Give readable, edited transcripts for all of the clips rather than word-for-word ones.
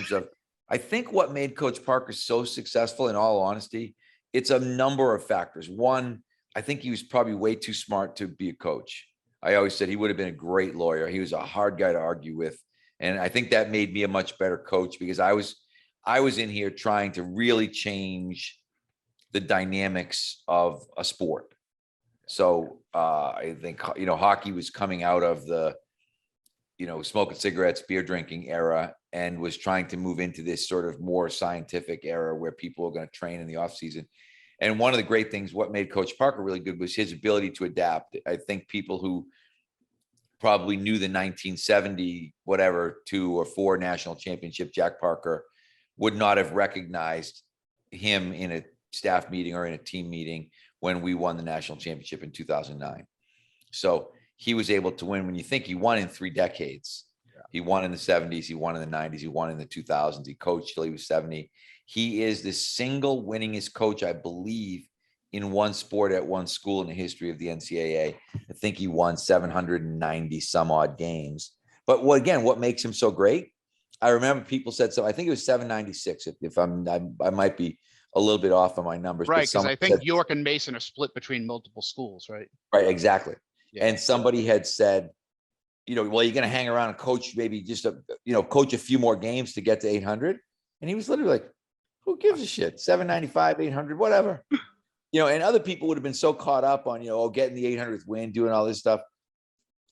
terms of, I think what made Coach Parker so successful, in all honesty, it's a number of factors. One, I think he was probably way too smart to be a coach. I always said he would have been a great lawyer. He was a hard guy to argue with. And I think that made me a much better coach because I was in here trying to really change the dynamics of a sport. So I think, hockey was coming out of the, smoking cigarettes, beer drinking era, and was trying to move into this sort of more scientific era where people are going to train in the off season. And one of the great things, what made Coach Parker really good was his ability to adapt. I think people who probably knew the 1970, 2 or 4 national championship, Jack Parker, would not have recognized him in a staff meeting or in a team meeting when we won the national championship in 2009. So he was able to win. When you think he won in 3 decades, he won in the 70s, he won in the 90s, he won in the 2000s, he coached till he was 70. He is the single winningest coach, I believe, in one sport at one school in the history of the NCAA. I think he won 790 some odd games. But what makes him so great? I remember people said so. I think it was 796. If I might be a little bit off on my numbers. Right, because I think York and Mason are split between multiple schools, right? Right, exactly. Yeah. And somebody had said, well, you're going to hang around and coach maybe just coach a few more games to get to 800. And he was literally like, who gives a shit? 795, 800, whatever. And other people would have been so caught up on, getting the 800th win, doing all this stuff.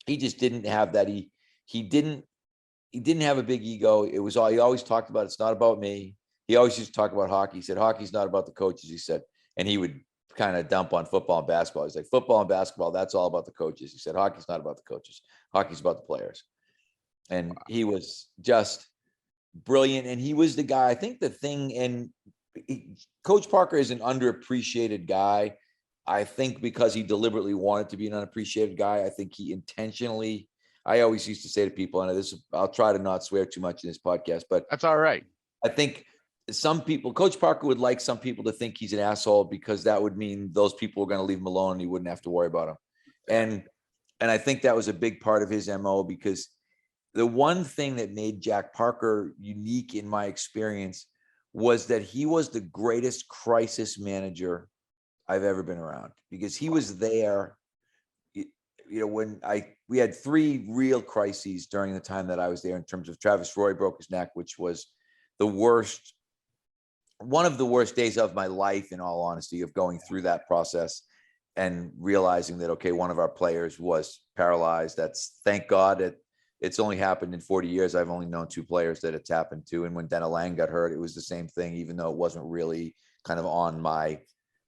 He just didn't have that. He didn't have a big ego. It was all, he always talked about, it's not about me. He always used to talk about hockey. He said, hockey's not about the coaches, he said. And he would kind of dump on football and basketball. He's like, football and basketball, that's all about the coaches. He said, hockey's not about the coaches. Hockey's about the players. And he was just brilliant. And he was the guy, I think the thing, and Coach Parker is an underappreciated guy. I think because he deliberately wanted to be an unappreciated guy. I think he intentionally, I always used to say to people, and I'll try to not swear too much in this podcast, but that's all right. I think some people, Coach Parker would like some people to think he's an asshole because that would mean those people were going to leave him alone and he wouldn't have to worry about him. And I think that was a big part of his MO, because the one thing that made Jack Parker unique in my experience was that he was the greatest crisis manager I've ever been around, because he was there. When we had 3 real crises during the time that I was there, in terms of Travis Roy broke his neck, which was one of the worst days of my life, in all honesty, of going through that process and realizing that, okay, one of our players was paralyzed. That's, thank God, it's only happened in 40 years. I've only known 2 players that it's happened to. And when Dennis Lang got hurt, it was the same thing, even though it wasn't really kind of on my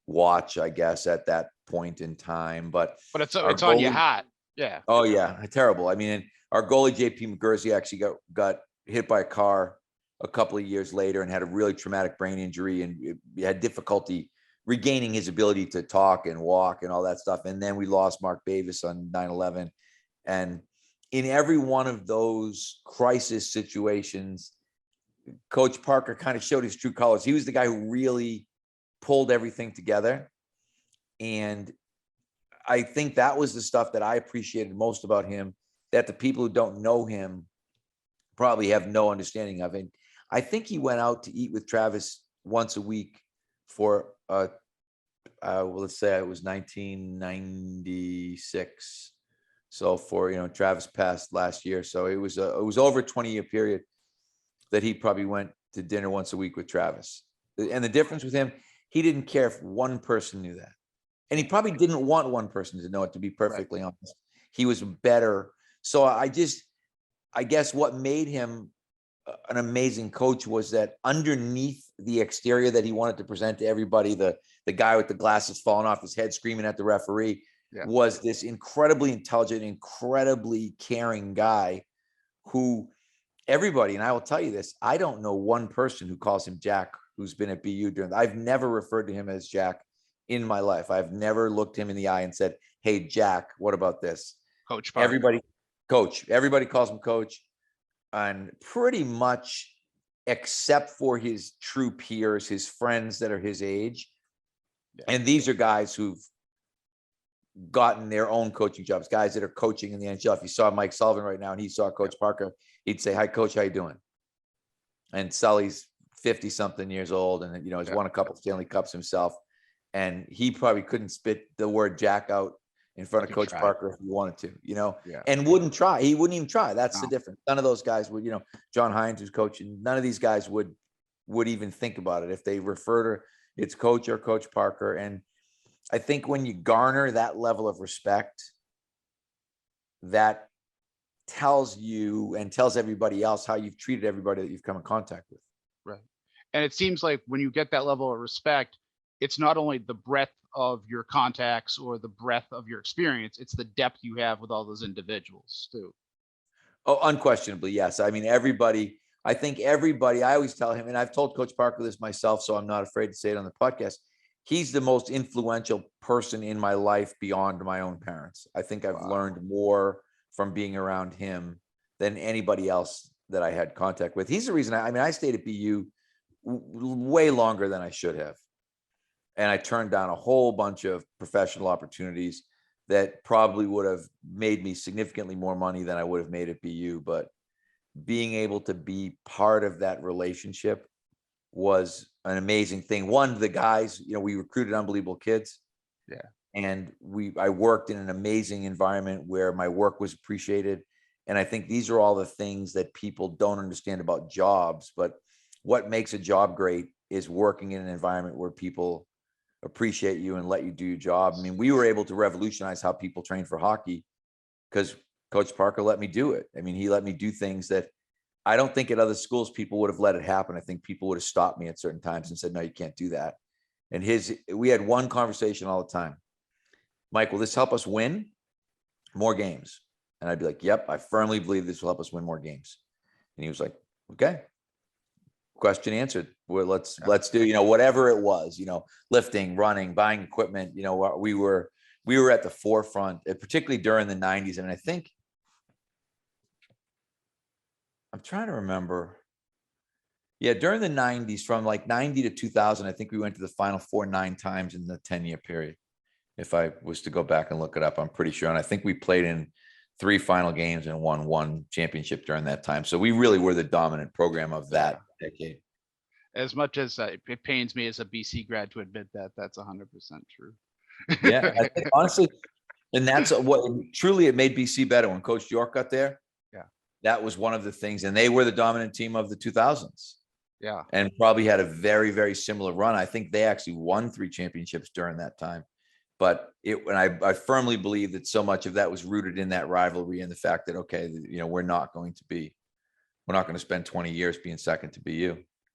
watch, I guess, at that point in time. But it's on your hat. Yeah. Oh yeah. Terrible. I mean, our goalie, JP McGursey, actually got hit by a car a couple of years later and had a really traumatic brain injury, and he had difficulty regaining his ability to talk and walk and all that stuff. And then we lost Mark Bavis on 9/11. And in every one of those crisis situations, Coach Parker kind of showed his true colors. He was the guy who really pulled everything together. And I think that was the stuff that I appreciated most about him, that the people who don't know him probably have no understanding of. And I think he went out to eat with Travis once a week for, let's say it was 1996. So Travis passed last year. So it was over a 20-year period that he probably went to dinner once a week with Travis. And the difference with him, he didn't care if one person knew that. And he probably didn't want one person to know it, to be perfectly honest. He was better. So I guess what made him an amazing coach was that underneath the exterior that he wanted to present to everybody, the guy with the glasses falling off his head, screaming at the referee, was this incredibly intelligent, incredibly caring guy who everybody, and I will tell you this, I don't know one person who calls him Jack who's been at BU I've never referred to him as Jack in my life. I've never looked him in the eye and said, hey, Jack, what about this? Coach Parker. Everybody calls him coach. And pretty much, except for his true peers, his friends that are his age. And these are guys who've gotten their own coaching jobs, guys that are coaching in the NHL. If you saw Mike Sullivan right now and he saw Coach Parker, he'd say, hi, Coach, how you doing? and Sully's 50 something years old and, you know, has Yeah. won a couple Stanley Cups himself. And he probably couldn't spit the word Jack out in front of If he Coach tried. Parker if he wanted to, you know, Yeah. and wouldn't try. He wouldn't even try. That's the No. difference. None of those guys would, you know, John Hines who's coaching, none of these guys would even think about it. If they refer to it's coach or Coach Parker. And I think when you garner that level of respect, that tells you and tells everybody else how you've treated everybody that you've come in contact with. Right. And it seems like when you get that level of respect, it's not only the breadth of your contacts or the breadth of your experience, it's the depth you have with all those individuals too. Oh, unquestionably, yes. I mean, everybody, I think everybody, I always tell him, and I've told Coach Parker this myself, so I'm not afraid to say it on the podcast. He's the most influential person in my life beyond my own parents. I think I've Wow. learned more from being around him than anybody else that I had contact with. He's the reason I mean, I stayed at BU way longer than I should have. And I turned down a whole bunch of professional opportunities that probably would have made me significantly more money than I would have made at BU. But being able to be part of that relationship was an amazing thing. One, the guys, you know, we recruited unbelievable kids. Yeah. And I worked in an amazing environment where my work was appreciated. And I think these are all the things that people don't understand about jobs. But what makes a job great is working in an environment where people appreciate you and let you do your job. I mean, we were able to revolutionize how people train for hockey because Coach Parker let me do it. I mean, he let me do things that I don't think at other schools people would have let it happen. I think people would have stopped me at certain times and said, no, you can't do that. And we had one conversation all the time. Mike, will this help us win more games? And I'd be like, yep, I firmly believe this will help us win more games. And he was like, okay, question answered. Well, let's do, you know, whatever it was, you know, lifting, running, buying equipment, you know, we were at the forefront, particularly during the 90s. And I think I'm trying to remember. Yeah, during the 90s, from like 90 to 2000, I think we went to the Final Four 9 times in the 10-year period. If I was to go back and look it up, I'm pretty sure. And I think we played in 3 final games and won 1 championship during that time. So we really were the dominant program of that decade. As much as it pains me as a BC grad to admit that, that's 100% true. Yeah, I think honestly, and that's what truly it made BC better when Coach York got there. Yeah, that was one of the things, and they were the dominant team of the 2000s. Yeah, and probably had a very, very similar run. I think they actually won 3 championships during that time. But I firmly believe that so much of that was rooted in that rivalry and the fact that, okay, you know, we're not going to spend 20 years being second to BU.